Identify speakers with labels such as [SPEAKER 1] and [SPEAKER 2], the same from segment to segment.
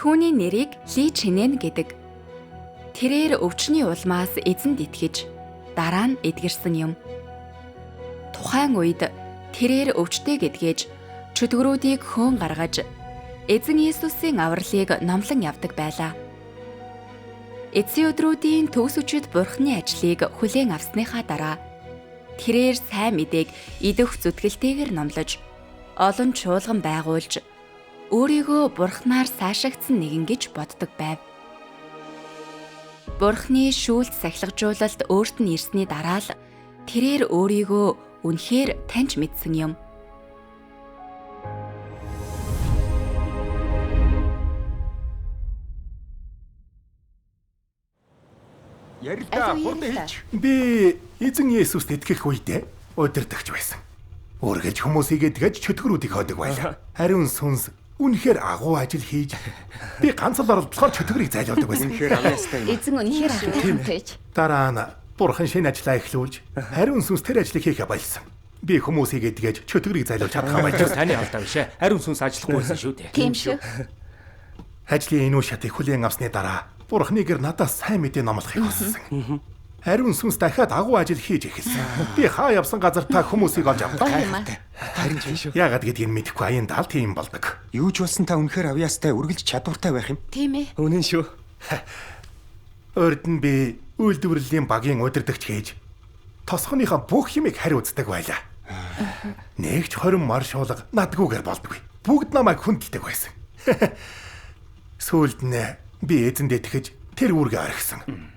[SPEAKER 1] Түүний нэрийг Ли Чинэн гэдэг. Тэрээр өвчний улмаас эзэнд итгэж, дараа нь эдгэрсэн юм. Тухайн үед тэрээр өвчтэй гэдгээж, чөтгөрүүдийг хөөн гаргаж, эзэн Иесусийн авралыг номлон явдаг байлаа. Эцсийн өдрүүдийн төгс өчид Бурхны ажлыг хүлээн авсныхаа дараа тэрээр сайн мэдээг идэх зүтгэлтэйгээр номлож, олон чуулган байгуулж, өөрийгөө Бурхнаар сайшаагдсан нэгэн гэж боддог байв. Бурхны шүүлт сахилгажуулалт өөрт нь ирсний дараа л тэрээр өөрийгөө үнэхээр таньж мэдсэн юм.
[SPEAKER 2] Ярилдаа хурд хийж.
[SPEAKER 3] Би эзэн Есүст итгэх үедээ удирдахч байсан. Үргэлж хүмүүсийгээ тэгж чөтгөрүүдийг хоодог байлаа. Хариун сүнс үнэхээр агуу ажил хийж би ганц л оролдлохоор чөтгөрийг зайлуулдаг байсан.
[SPEAKER 1] Эзэн үнэхээр агуу.
[SPEAKER 3] Дараа нь Бурхан шинэ ажлаа эхлүүлж хариун сүнс тэр ажлыг хийхэ болсон. Би хүмүүсийгээ тэгж чөтгөрийг зайлуулж чадхаа байж.
[SPEAKER 2] Таны алдаа биш ээ. Хариун сүнс ажиллахгүй байсан шүү дээ.
[SPEAKER 1] Тийм шүү.
[SPEAKER 3] Ажлын энэ үе шатыг хүлээн авсны дараа Бурхны гэр надаас сайн мэдээ номлохыг хүссэн. Хариун сүнс дахиад агуу ажил хийж эхэлсэн. Би хаа явсан газар та хүмүүсийг олж авдаг.
[SPEAKER 2] Харин ч шүү.
[SPEAKER 3] Яагаад гэдгийг мэдэхгүй аян даал тийм болдог.
[SPEAKER 4] Юу ч болсон та үнэхээр авьяастай үргэлж чадвартай байх юм.
[SPEAKER 1] Тийм ээ.
[SPEAKER 2] Үнэн шүү.
[SPEAKER 3] Урд нь би үйлдвэрлэлийн багийн удирдагч хийж тосгоныхаа бүх юмыг хариуцдаг байлаа. Нэгч 20 маршуулга надгүйгээр болдгүй. Бүгд намайг хүндэлдэг байсан. Сүүлд нь би эзэнд итгэж тэр үүргээ орхисон.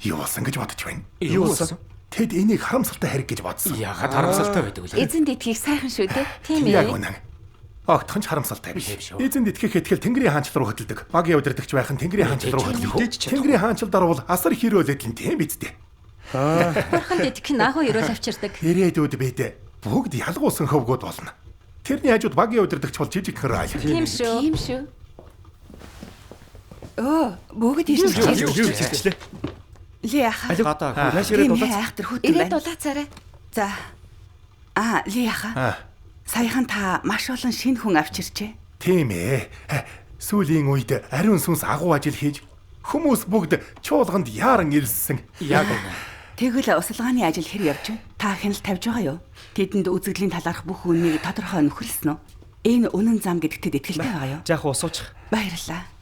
[SPEAKER 3] Юу болсон гэж бодож байна?
[SPEAKER 2] Юу болсон?
[SPEAKER 3] Тэд энийг харамсалтай хэрэг гэж бодсон.
[SPEAKER 2] Яагаад харамсалтай байдаг вэ?
[SPEAKER 1] Эзэнд итгэх сайхан шүү дээ. Тийм
[SPEAKER 3] Яг
[SPEAKER 1] ээ.
[SPEAKER 3] үнэн. Огтхон ч харамсалтай биш. Эзэнд итгэх итгэл Тэнгэрийн хаанчл руу хөдөлдөг. Багийн удирдагч байх нь Тэнгэрийн хаанчл руу хөдөлгөх. Тэнгэрийн хаанчл дарвал асар хэрөөлөд нь тийм биз дээ.
[SPEAKER 1] Бурханд итгэх нь агуу өрөөл авчирдаг.
[SPEAKER 3] Ирээдүйд бид бүгд ялгуулсан хөвгүүд болно. Тэрний хажууд багийн удирдагч бол жижигхэн райл.
[SPEAKER 1] Тийм шүү. Тийм шүү. Бүгд ирж
[SPEAKER 2] Юу
[SPEAKER 5] Ли яха.
[SPEAKER 2] гадаа нааширээ дулаац.
[SPEAKER 5] Айхтар хүүтэн
[SPEAKER 1] ирээд
[SPEAKER 5] байна.
[SPEAKER 1] дулаацаарай.
[SPEAKER 5] За. Ли яха. Саяхан та маш олон шинэ хүн авчирчээ.
[SPEAKER 3] Тийм ээ. Сүүлийн үед ариун сүнс агуу ажил хийж хүмүүс бүгд чуулганд яаран ирсэн.
[SPEAKER 2] Яг үнэ.
[SPEAKER 5] Тэгвэл усалгааны ажил хэр явж байна? Та хяналт тавьж байгаа юу? Тэдэнд үзэгдлийн талаарх бүх үннийг тодорхой нөхөрлсөн үү? Энэ үнэн зам гэдэгт итгэлтэй байгаа юу?
[SPEAKER 2] Жаах усуучих.
[SPEAKER 5] Баярлалаа.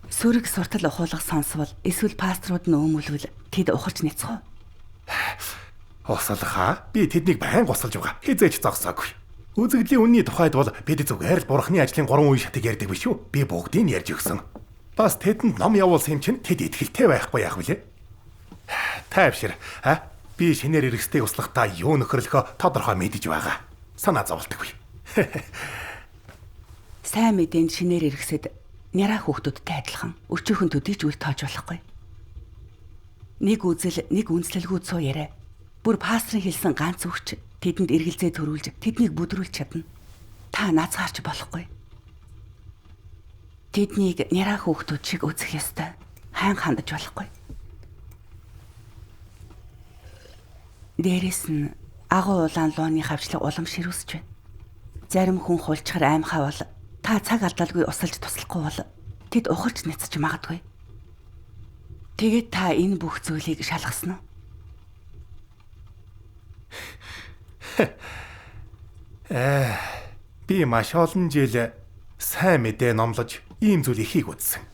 [SPEAKER 5] Сүрэг суртал ухуулга сонсвол эсвэл пасторууд нь өмүүлвэл тэд ухарч няцах уу?
[SPEAKER 3] Усалхаа би тэднийг байн гусалж байгаа. Хизээч зогсоогүй. Үзэгдлийн үнний тухайд бол бид зүгээр л Бурхны ажлын 3 үе шатыг ярьдаг биш үү? Би бүгдийг ярьж өгсөн. Бас тэдэнд ном явуулсан юм чинь тэд итгэлтэй байхгүй яах вүлээ? Тайвшир. Би шинээр эргэстэй услахтаа юу нөхөрлөхөө тодорхой мэдэж байгаа. Санаа зовлтгүй.
[SPEAKER 5] Сайн мэдээнд шинээр эргэсэд няраа хүүхдүүдтэй адилхан өчөөхөн төдийч үл тоож болохгүй. Нэг үзэл, нэг үнслэлгүй цуу яриа. Бүр пастрын хэлсэн ганц үгч тэдэнд эргэлзээ төрүүлж, тэднийг бүдрүүлж чадна. Та наацгаарч болохгүй. Тэднийг няраа хүүхдүүд шиг үзэх ёстой. Хайн хандаж болохгүй. Дээрээс нь агуу улаан лууны хавчлаг улам ширүүсэж байна. Зарим хүн хулчхар аймхаа бол та цаг алдалгүй усалж туслахгүй бол тэд ухарч няцч магадгүй. Тэгээд та энэ бүх зүйлийг шалгасан уу?
[SPEAKER 3] Би маш олон жил сайн мэдээ номлож ийм зүйл ихийг үзсэн.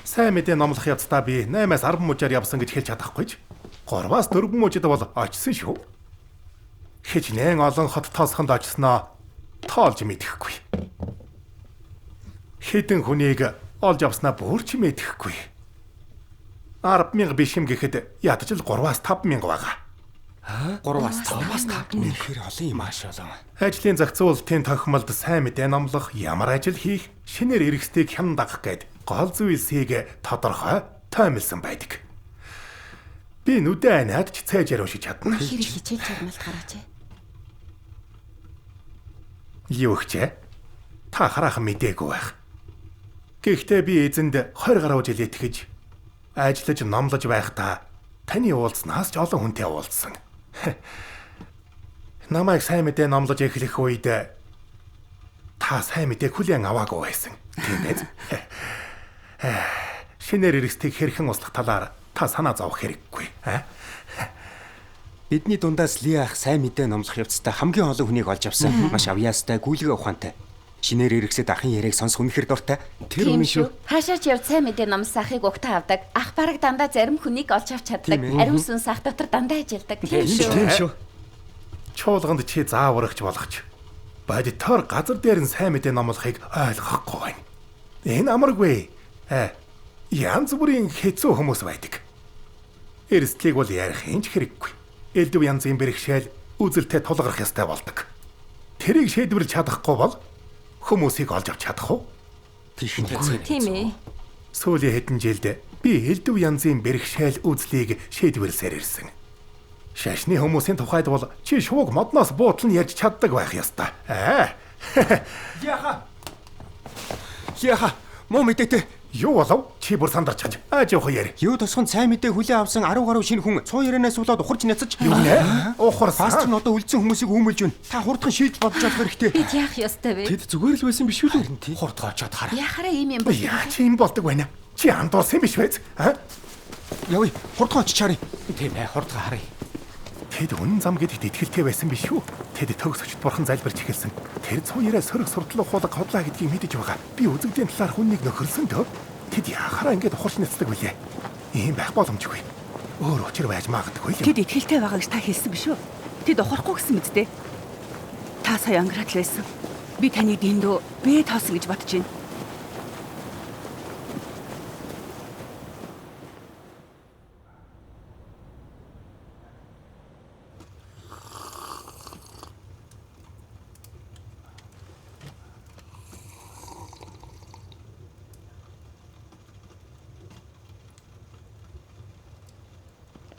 [SPEAKER 3] Сайн мэдээ номлох явцдаа би 8-аас 10 мужаар явсан гэж хэлж чадахгүй ч 3-аас 4 мужид бол очсон шүү. Хичнээн олон хот тоосхонд очсноо тоолж мэдэхгүй. Хэдэн хүнийг олж авснаа бүр ч мэдэхгүй. 10,000 биш юм гэхэд ядаж л 3-аас 5,000 байгаа.
[SPEAKER 2] 3-аас 5 нэрхээр олон юм ааш олон.
[SPEAKER 3] Ажлын зохицуулалтын тохиолдолд сайн мэдээ номлох, ямар ажил хийх, шинээр эргэстийг хян дагах гэд гол зүйлсийг тодорхой тоомлсон байдаг. Би нүдэн айнаад ч цайжаар уншиж чадна.
[SPEAKER 1] Хэрэг хичээл чагналт гаргаж.
[SPEAKER 3] Юу хчээ? Та хараахан мэдээгүй байх. Гэхдээ би эзэнд 20 гаруй жил итгэж ажиллаж номлож байхдаа таны уулзнаас ч олон хүнтэй уулзсан. Намайг сайн мэдээ номлож эхлэх үед Та сайн мэдээг хүлээн аваагүй байсан. Тийм биз? Шинээр эргэстийг хэрхэн услах талаар та санаа зовох хэрэггүй.
[SPEAKER 4] Бидний дундаас Ли ах сайн мэдээ номлох явцдаа хамгийн олон хүнийг олж авсан. Маш авьяастай, гүйлгээ ухаантай. Шинээр эргэсэд ахын яриаг сонсох үнэхээр дуртай. Тэр
[SPEAKER 6] Тийм
[SPEAKER 4] үнэн шүү.
[SPEAKER 6] Хаашаач явж сайн мэдээ номсон ахыг угтаа авдаг. Ах бараг дандаа зарим хүнийг олж авч чаддаг.
[SPEAKER 4] Тийм ээ.
[SPEAKER 6] Ариун сүнс ах дотор дандаа ажилдаг. Тийм
[SPEAKER 4] Тийм
[SPEAKER 6] шүү.
[SPEAKER 4] шүү.
[SPEAKER 3] Чуулганд чи зааварагч болгоч. Бодитоор газар дээр нь сайн мэдээ номлохыг ойлгохгүй байна. Энэ амаргүй. Янз бүрийн хэцүү хүмүүс байдаг. Эрсдлийг бол ярих юм ч хэрэггүй. Элдв янзын бэрхшээл үзэлтэй тулгарх ёстой болдог. Тэрийг шийдвэрлэж чадахгүй бол хүмүүсийг олж авч чадах уу?
[SPEAKER 4] Тийм
[SPEAKER 6] Тийм ээ.
[SPEAKER 3] Сүүлийн хэдэн жилд би элдв янзын бэрхшээл үзлийг шийдвэрлсээр ирсэн. Шашны хүмүүсийн тухайд бол чи шууг модноос буудлан ярьж чаддаг байх ёстой.
[SPEAKER 4] Яха. Муу мэдээтэй.
[SPEAKER 3] Юу болов? Чи бүр сандарч чаж. Жоох яри.
[SPEAKER 4] Юу тосгон сайн мэдээ хүлээн авсан 10 гаруй шинэ хүн 100 ярианаас болоод ухарч няцаж.
[SPEAKER 3] Юу нэ? Ухарсан.
[SPEAKER 4] Пастор нь одоо үлдсэн хүмүүсийг үүмэлж байна. Та хурдхан шийдэл бодож авах хэрэгтэй.
[SPEAKER 6] Бид яах ёстой вэ?
[SPEAKER 2] Тэд зүгээр л байсан биш үү лээ?
[SPEAKER 3] Хурдгаа очоод хар.
[SPEAKER 6] Яхаараа ийм юм бол.
[SPEAKER 3] Яа чи юм болдог байна. Чи андуурсан биш вэ?
[SPEAKER 4] Явъя. Хурдхан очиж харъя.
[SPEAKER 2] Тийм ээ, хурдгаа харъя.
[SPEAKER 3] Тэд үнэн зам гэдэгт итгэлтэй байсан биш үү? Тэд төгсөчд бурхан залбирч эхэлсэн. Тэр цуураа сөрөг суртал ухуулга хотлаа гэдгийг мэдэж байгаа. Би үзэгдийн талаар хүнийг нөхөрсөн дөө. Тэд яхаараа ингэж ухарч нэцдэг вүлээ. Ийм байх боломжгүй. Өөр учир байж магадгүй юм.
[SPEAKER 5] Тэд итгэлтэй байгаа гэж та хэлсэн биш үү? Тэд ухрахгүй гэсэн мэт дээ. Та сая ангираад л байсан. Би таныг дэндөө бээ тоосон гэж бодож байна.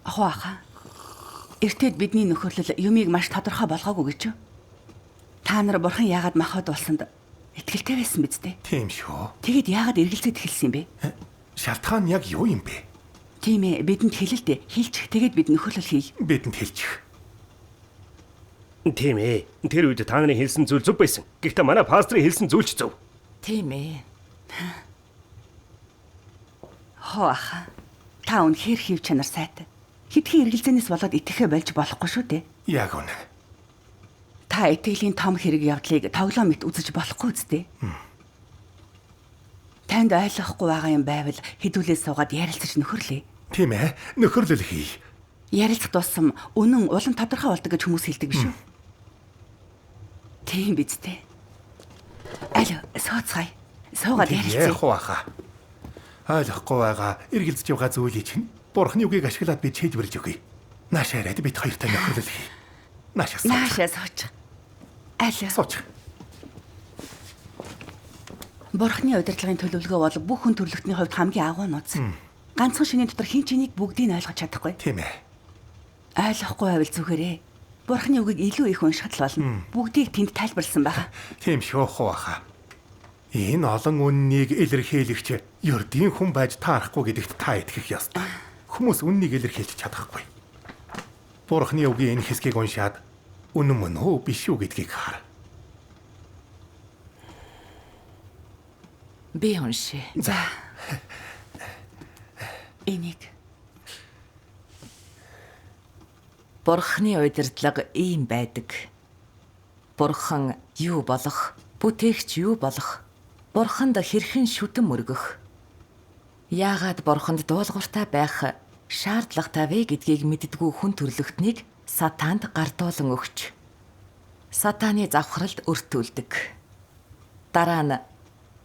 [SPEAKER 5] Ахаа. Эртэд бидний нөхөрлөл юмыг маш тодорхой болгоогүй гэж юу? Та нар бурхан яагаад махад болсонд итгэлтэй байсан биз дээ?
[SPEAKER 3] Тийм шүү.
[SPEAKER 5] Тэгэд яагаад эргэлзээд эхэлсэн юм бэ?
[SPEAKER 3] Шалтгаан яг юу юм бэ?
[SPEAKER 5] Тийм ээ, бидэнд хэлэлдэ. Хэлчих. Тэгэд бид нөхөрлөл хий.
[SPEAKER 3] Бидэнд хэлчих.
[SPEAKER 7] Тийм ээ. Тэр үед та нарын хэлсэн зүйл зөв байсан. Гэхдээ манай пастрын хэлсэн зүйл ч зөв.
[SPEAKER 5] Тийм ээ. Хооха. Та үнэхээр хийв чанар сайтай. Хитгэн эргэлзэнээс болоод итгэхэ болж болохгүй шүү дээ.
[SPEAKER 3] Яг үнэ.
[SPEAKER 5] Та итгэлийн том хэрэг явдлыг тоглоом мэт үзэж болохгүй үстэй. Танд ойлгохгүй байгаа юм байвал хэдүүлээ суугаад ярилцаж нөхөрлөе.
[SPEAKER 3] Тийм ээ. Нөхөрлөл хий.
[SPEAKER 5] Ярилцах тусам үнэн улам тодорхой болдог гэж хүмүүс хэлдэг биш үү? Тийм биз дээ. Аль сууцгаая. Суугаад ярилцъя.
[SPEAKER 3] Яах вэ? Ойлгохгүй байгаа эргэлзэж байгаа зүйлийг чинь Бурхны үгийг ашиглаад би шийдвэрлэж өгье. Наашаа ирээд бид хоёртай нөхөрлөл хий. Наашаа сууч.
[SPEAKER 5] Наашаа сууч. Аль
[SPEAKER 3] Сууч.
[SPEAKER 5] Бурхны удирдлагын төлөвлөгөө бол бүх хүн төрлөختний хувьд хамгийн агуу нууц. Ганцхан шинийн дотор хэн ч энийг бүгдийг нь ойлгож чадахгүй.
[SPEAKER 3] Тийм ээ.
[SPEAKER 5] Ойлгохгүй байвал зүгээрээ. Бурхны үгийг илүү их уншихад л болно. Бүгдийг тэнд тайлбарласан байгаа.
[SPEAKER 3] Тийм шүүх баха. Энэ олон үннийг илэрхийлэгч ердийн хүн байж таарахгүй гэдэгт та итгэх ёстой. Хүмүүс үннийг илэрхийлж чадахгүй. Бурхны үгийн энэ хэсгийг уншаад үнэн мөн үү биш үү гэдгийг хар.
[SPEAKER 5] Би уншия.
[SPEAKER 3] За.
[SPEAKER 5] Энийг
[SPEAKER 8] Бурхны удирдлага ийм байдаг. Бурхан юу болох, бүтээгч юу болох, Бурханд хэрхэн шүтэн мөргөх. Яагаад Бурханд дуулууртай байх шаардлагатай вэ гэдгийг мэддэггүй хүн төрлөختнийг сатаанд гардуулан өгч сатааны завхралд өртүүлдэг. Дараа нь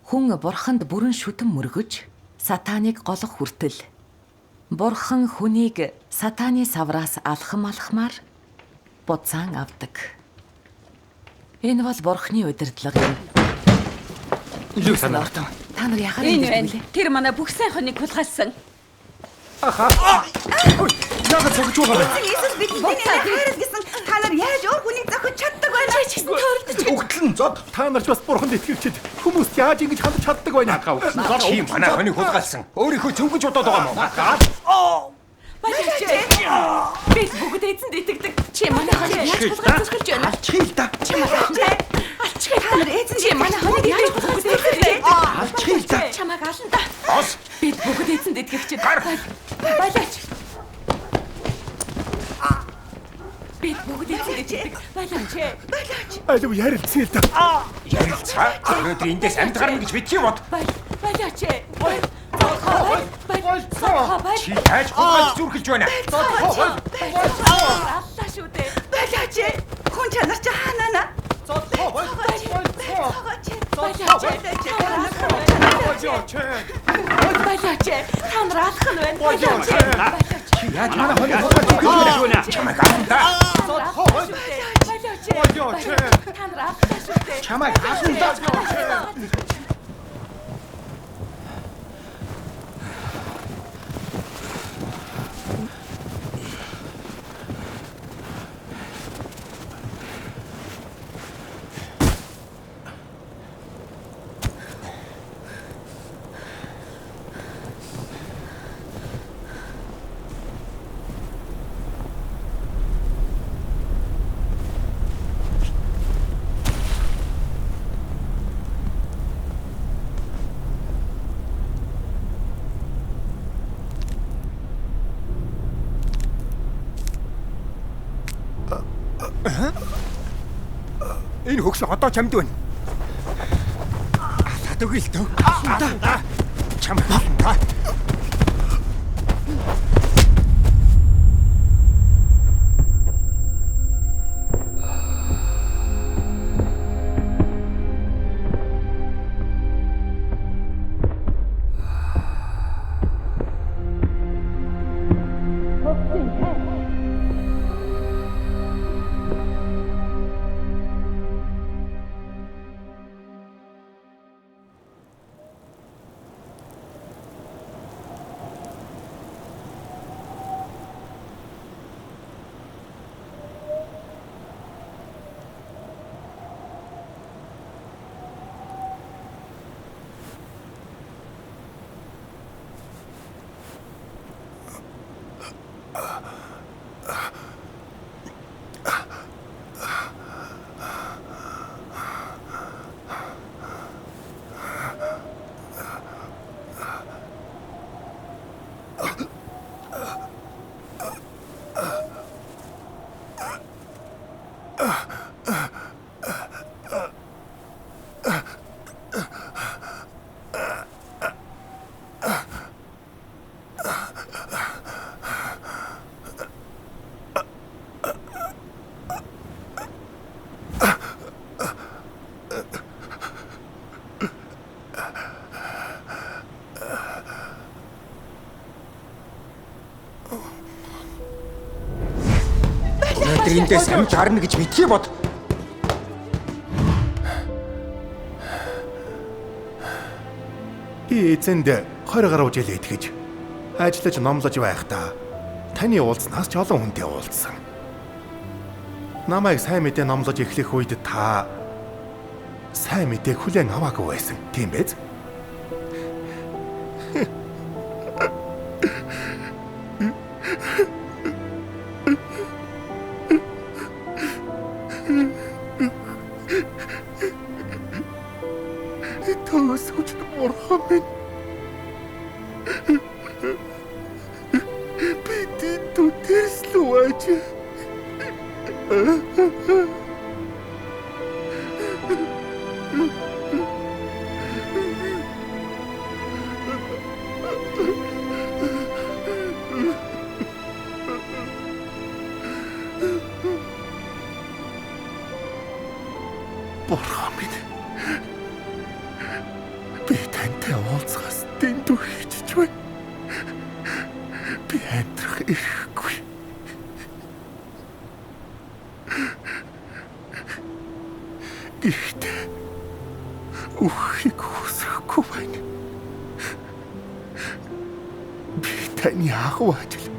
[SPEAKER 8] хүн Бурханд бүрэн шүтэн мөргөж сатааныг голох хүртэл Бурхан хүнийг сатааны савраас алхамаар буцаан авдаг. Энэ бол Бурхны удирдлага юм.
[SPEAKER 2] Юу санаа?
[SPEAKER 8] Та нар яхаар
[SPEAKER 6] Энэ
[SPEAKER 8] ингэж
[SPEAKER 6] байна.
[SPEAKER 8] билээ?
[SPEAKER 6] Тэр манай бүх сайн хоныг хулгайлсан.
[SPEAKER 3] Яагаад цогж байгаа вэ?
[SPEAKER 5] Иесус бидний хайрал гэсэн та нар яаж өөр хүнийг зохиж чаддаг байна?
[SPEAKER 6] Чи гэсэн төрөлдөж.
[SPEAKER 3] Өгтлэн зод. Та нар ч бас Бурханд итгэгчид хүмүүст яаж ингэж хандж чаддаг байна?
[SPEAKER 4] Чи манай хоныг хулгайлсан. Өөрийнхөө цөнгөж бодоод байгаа юм.
[SPEAKER 6] Малч. Бид бүгд эзэнд итгэдэг. Чи манай хоныг яаж хулгайлж байна?
[SPEAKER 4] Чи л да.
[SPEAKER 6] Чи малч.
[SPEAKER 5] Алчхий та нар эзэн чи манай хоног яаж бүгд эзэн.
[SPEAKER 2] Алчхий л да.
[SPEAKER 5] Чамайг ална да.
[SPEAKER 2] Ос.
[SPEAKER 5] Бид бүгд эзэнд итгэгч. Байлаач. Бид бүгд эзэнд итгэдэг. Байлаач. Байлаач.
[SPEAKER 3] Алив ярилцсан л да.
[SPEAKER 4] Ярилцгаа. Өнөөдөр эндээс амьд гарна гэж битгий бод.
[SPEAKER 5] Байлаач.
[SPEAKER 4] Чи тааж хургаж зүрхэлж байна.
[SPEAKER 5] Аллаа шүү дээ. Байлаач. Хүн чанар чи хаанаа? Байлаач. Та нар алах нь байна. Байлаач.
[SPEAKER 2] Яаж манай хоног хургаж байна?
[SPEAKER 4] Чамайг авна.
[SPEAKER 5] Байлаач. Та нар алах шүү дээ.
[SPEAKER 2] Чамайг авна.
[SPEAKER 4] Энэ хөгс одоо чамд байна. Алаад өгье л дөө. Чамд та. Эндээс амьд гарна гэж битгий бод.
[SPEAKER 3] Эзэнд 20 гаруй жил итгэж ажиллаж номлож байхдаа таны уулзнаас ч олон хүнтэй уулзсан. Намайг сайн мэдээ номлож эхлэх үед та сайн мэдээг хүлээн аваагүй байсан, тийм биз? Төөсөж бурхан минь. Би төтерслүүж. Бурхан минь. Би тантай уулзахаас дэндүү хийчих байна. Би амьдрах эрхгүй. Гэхдээ үхийг хүсэхгүй байна. Би таны агуу ажил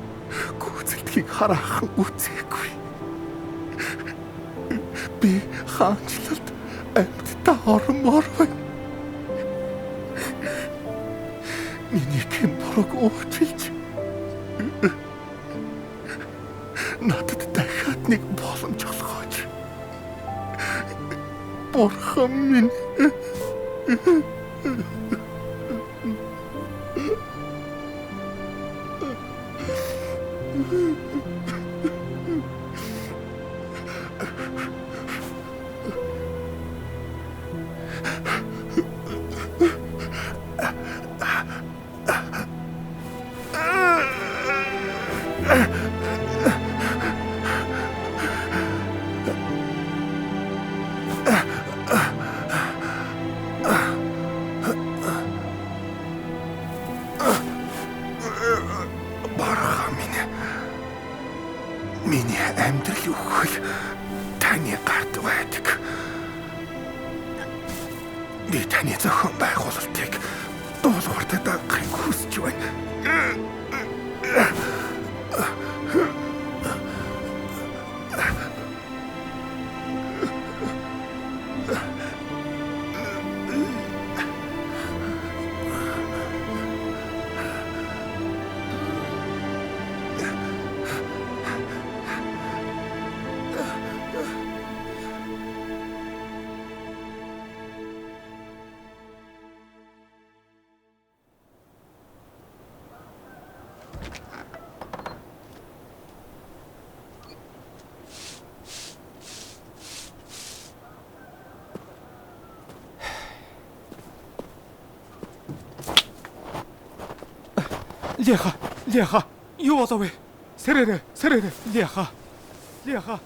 [SPEAKER 3] гүйцэлдгийг хараахан үзээгүй. Би хаанчлалд амьдтай ормоор байна. Миний бурууг уучлж надад дахиад нэг боломж олгооч. Бурхан минь. Бурхан минь. Миний амьдрал өгөх таны гарт байдаг. Би таны зохион байгуулалтыг дуулууртад дагахыг хүсэж байна.
[SPEAKER 2] Леха, юу болов вэ? Сэрэнэ, Леха.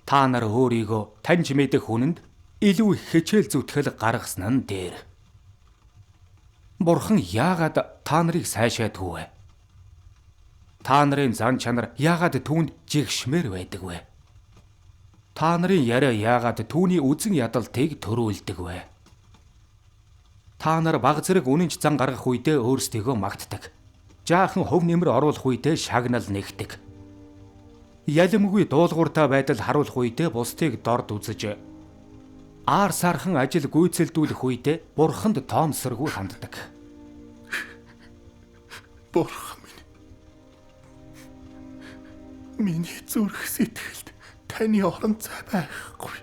[SPEAKER 9] Та нар өөрийгөө таньж мэдэх хүнд илүү их хичээл зүтгэл гаргасан нь дээр. Бурхан яагаад та нарыг сайшаадгүй вэ? Та нарын зан чанар яагаад түүнд жигшмээр байдаг вэ? Та нарын яриа яагаад түүний үзэн ядалтыг төрүүлдэг вэ? Та нар баг зэрэг үнэнч зан гаргах үедээ өөрсдийгөө магтдаг. Жаахан хөв нэмэр оруулах үедээ шагнал нэгдэг. Ялимгүй дуулууртай байдал харуулах үедээ бусдыг дорд үзэж, аар сархан ажил гүйцэлдүүлэх үедээ бурханд тоомсоргүй ханддаг.
[SPEAKER 3] Бурхан минь. Миний зүрх сэтгэлд таны орон зай байхгүй.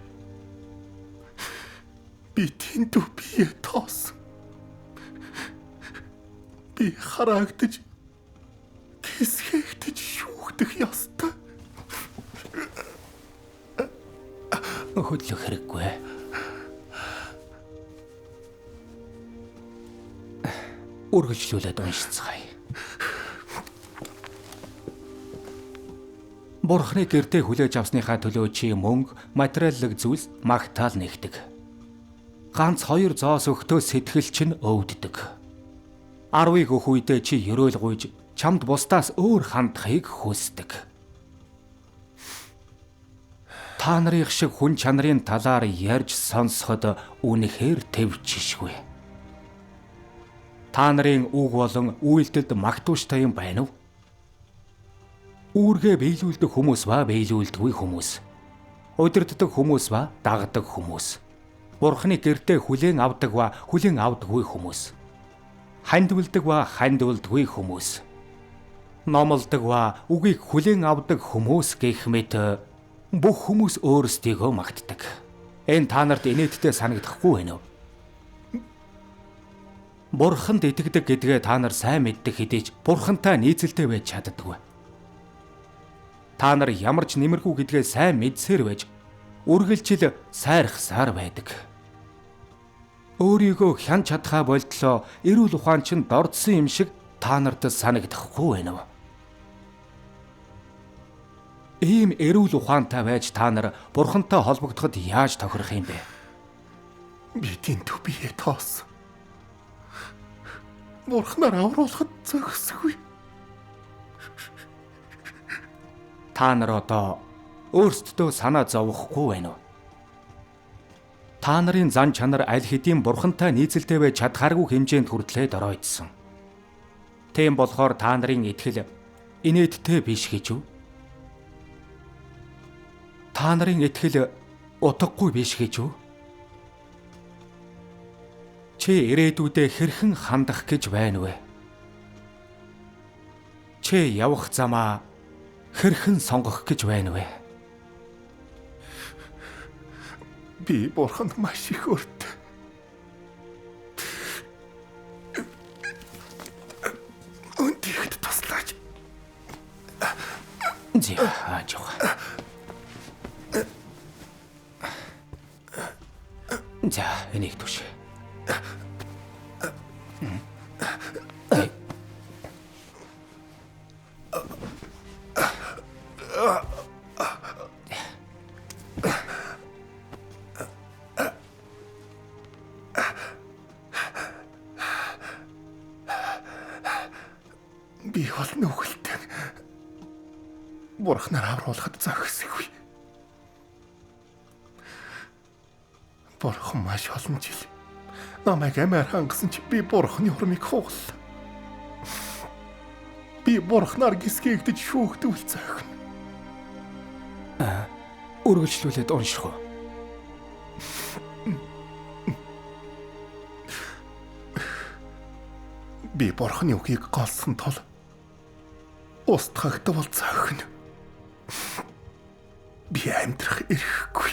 [SPEAKER 3] Би тэнцүү бие тоосон. Би харагдаж, кисгээгдэж шүүхдэх ёстой.
[SPEAKER 9] Хөдлөх хэрэггүй. Үргэлжлүүлээд уншицгаая. Бурхны гэртээ хүлээж авсныхаа төлөө чи мөнгө, материаллык зүйлс магтаал нэгдэг. Ганц 2 зоос өгтөө сэтгэл чинь өвддөг. 10-ыг өгөх үедээ чи ерөөл гуйж, чамд бусдаас өөр хандахыг хүсдэг. Та нарын шиг хүн чанарын талаар ярьж сонсоход үнэхээр төвчшгүй. Та нарын үг болон үйлдэлд магтууштай юм байна уу? Үүргээ биелүүлдэг хүмүүс ба биелүүлдэггүй хүмүүс. Удирддаг хүмүүс ба дагдаг хүмүүс. Бурхны гэртээ хүлээн авдаг ба хүлээн авдаггүй хүмүүс. Хандвалдаг ба хандвалдаггүй хүмүүс. Номлодог ба үгийг хүлээн авдаг хүмүүс гэх мэт бүх хүмүүс өөрсдийгөө магтдаг. Энэ та нарт инээдтэй санагдахгүй байна уу? Бурханд итгэдэг гэдгээ та нар сайн мэддэг хэдий ч Бурхантай нийцэлтэй байж чаддаггүй. Та нар ямар ч нэмэргүй гэдгээ сайн мэдсээр байж үргэлжил сайрхсаар байдаг. Өөрийгөө хян чадхаа болтлоо эрүүл ухаан чинь дордсон юм шиг та нарт санагдахгүй байна уу? Ийм эрүүл ухаантай байж та нар Бурхантай холбогдоход яаж тохирох юм бэ?
[SPEAKER 3] Би тэнцүү бие тоосон. Бурхнаар авруулахад зогсгүй.
[SPEAKER 9] Та нар одоо өөрсдөө санаа зовхгүй байна уу? Та нарын зан чанар аль хэдийн Бурхантай нийцэлтэй байж чадхааргүй хэмжээнд хүртлээ доройтсон. Тийм болохоор та нарын итгэл инээдтэй биш гэж үү? Та нарын итгэл утгагүй биш гэж үү? Чи ирээдүйдээ хэрхэн хандах гэж байна вэ? Чи явах замаа Хэрхэн сонгох гэж байна вэ?
[SPEAKER 3] Би Бурханд маш их өртөө. Өндийгт туслаач.
[SPEAKER 9] Яаж явах? За, энийг түш.
[SPEAKER 3] Би бол нүгэлтэй. Бурхнаар авруулахад зохисгүй. Бурхан маш олон жил намайг амиар хангасан чи би Бурханы хурамыг хугаллаа. Би Бурхнаар гисгээгдэж шүүхтүүл зохино.
[SPEAKER 9] Үргэлжлүүлээд унших уу?
[SPEAKER 3] Би Бурханы үгийг голсон тул устгагдвал зохино. Би амьдрах эрхгүй.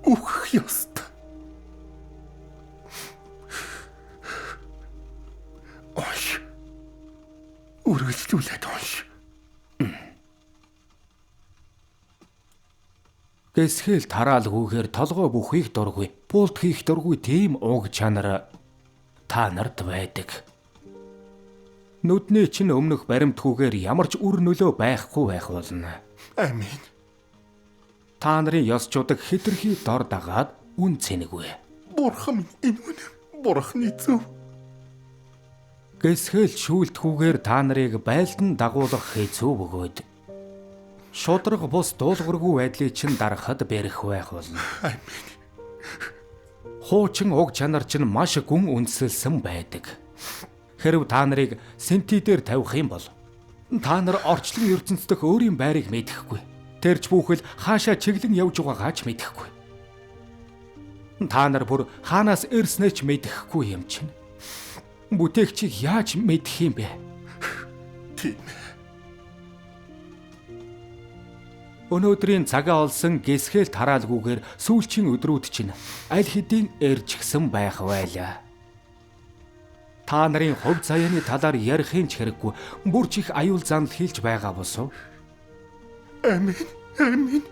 [SPEAKER 3] Үхэх ёстой. Ош. Үргэлжлүүлээд унш.
[SPEAKER 9] Гэсхэл тараалгүйгээр толгой бүхийг дургүй, буулт хийх дургүй тийм уг чанар та нарт байдаг. Нүдний чинь өмнөх баримтгүйгээр ямар ч үр нөлөө байхгүй байх болно.
[SPEAKER 3] Амин.
[SPEAKER 9] Та нарын ёсчуудаг хэтэрхий дор дагаад үн цэнэгвэ.
[SPEAKER 3] Бурхан энэ үнэ. Бурханы зөв.
[SPEAKER 9] Гэсхэл шүүлтгүүгээр та нарыг байлдан дагуулах хэцүү бөгөөд шудраг бус дуулуургүй байдлыг чинь дарахад бэрх байх болно.
[SPEAKER 3] Амин.
[SPEAKER 9] Хуучин уг чанар чинь маш гүн үндэслэлсэн байдаг. Хэрв та нарыг сэнти дээр тавих юм бол та нар орчлон ертөнцийн дэх өөрийн байрыг мэдэхгүй. Тэрч бүхэл хаашаа чиглэн явж байгаач мэдэхгүй. Та нар бүр хаанаас ирснээ ч мэдэхгүй юм чинь. Бүтээгчийг яаж мэдэх юм бэ?
[SPEAKER 3] Тийм.
[SPEAKER 9] Өнөөдрийн цагаа олсон гэсхэл тараалгүйгээр сүүлчийн өдрүүд чинь аль хэдийн эржигсэн байх байлаа. Та нарын хувь заяаны талаар ярихын ч хэрэггүй, бүр ч их аюул занал хийлж байгаа босов.
[SPEAKER 3] Амин. Амин.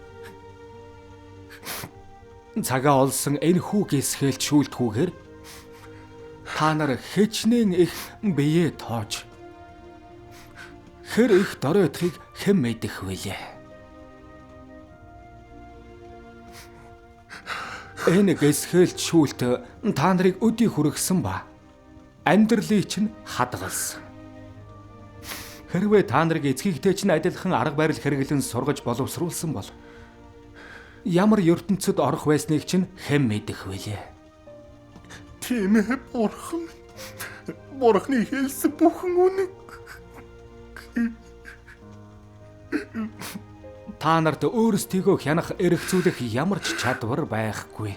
[SPEAKER 9] Цагаа олсон энэ хүү гэсхэл шүүлтгүүгээр та нар хичнээн их бие тоож хэр их доройтхыг хэн мэдэх вүлээ. Энэ гэсхэл шүүлт та нарыг өдий хүргэсэн ба амьдралыг чинь хадгалсан. Хэрвээ та нарыг эцгийгтэй чинь адилхан арга барил хэрэглэн сургаж боловсруулсан бол ямар ертөнцид орох байсныг чинь хэн мэдэх вүлээ.
[SPEAKER 3] Тийм ээ, Бурхан. Бурханы хэлсэн бүхэн үнэн.
[SPEAKER 9] Та нарт өөрсдийгөө хянах эрхцүүлэх ямар ч чадвар байхгүй.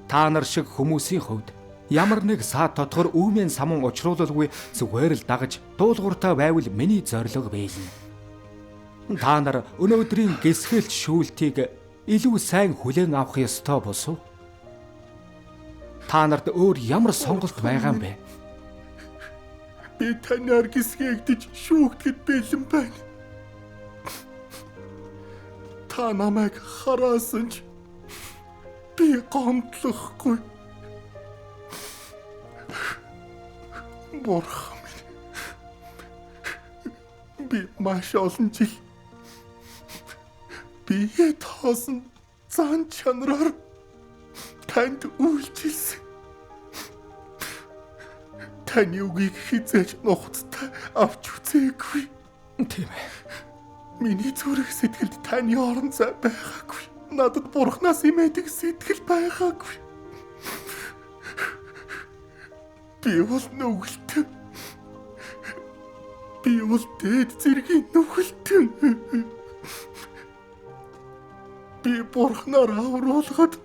[SPEAKER 9] Та нар шиг хүмүүсийн хувьд ямар нэг саад тодгор үүмэн самун учруулалгүй зүгээр л дагаж дуулууртай байвал миний зорилго байлна. Та нар өнөөдрийн гэсгэлт шүүлтийг илүү сайн хүлээн авах ёстой босов. Та нарт өөр ямар сонголт байгаа юм бэ?
[SPEAKER 3] Би танаар гисгээгдэж шүүгдэхэд бэлэн байна. Та намайг хараасан ч би гомдлохгүй. Бурхан минь. Би маш олон жил бие тоосон зан чанараар танд үйлчилсэн. Таны үгийг хизээж нухацтай авч үзээгүй.
[SPEAKER 9] Тийм ээ.
[SPEAKER 3] Миний зүрх сэтгэлд таны орон зай байгаагүй. Надад Бурханаас имэдэг сэтгэл байгаагүй. Би бол нүгэлтэн. Би бол дээд зэргийн нүгэлтэн. Би Бурханаар авруулахад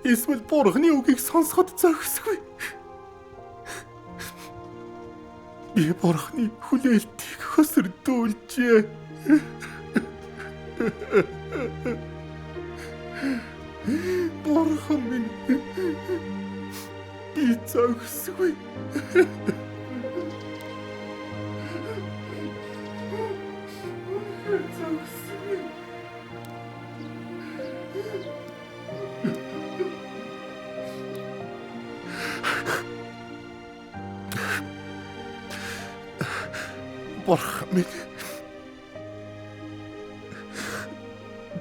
[SPEAKER 3] эсвэл Бурханы үгийг сонсоход зохисгүй. Би Бурханы хүлээлтийг хөсөрдүүлжээ. Бурхан минь би зогсгүй. Бурхан минь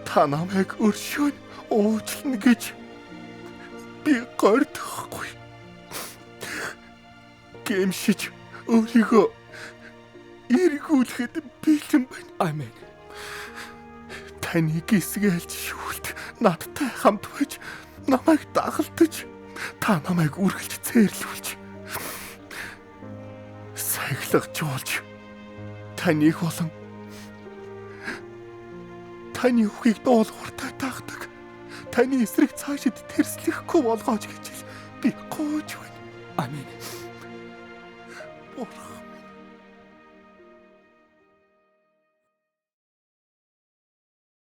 [SPEAKER 3] та намайг өршөөн уучлна гэж би гордохгүй. Гэмшиж өөрийгөө эргүүлэхэд бэлэн байна.
[SPEAKER 2] Амен.
[SPEAKER 3] Таны гисгэлж шүүлт надтай хамт байж намайг дагалдаж та намайг үргэлж цээрлүүлж сахилгажуулж таныг болон таны үхийг дуулууртай тагдаг таны эсрэг цаашид тэрслэхгүй болгооч гэж би гуйж байна.
[SPEAKER 2] Амен.
[SPEAKER 3] Бурхан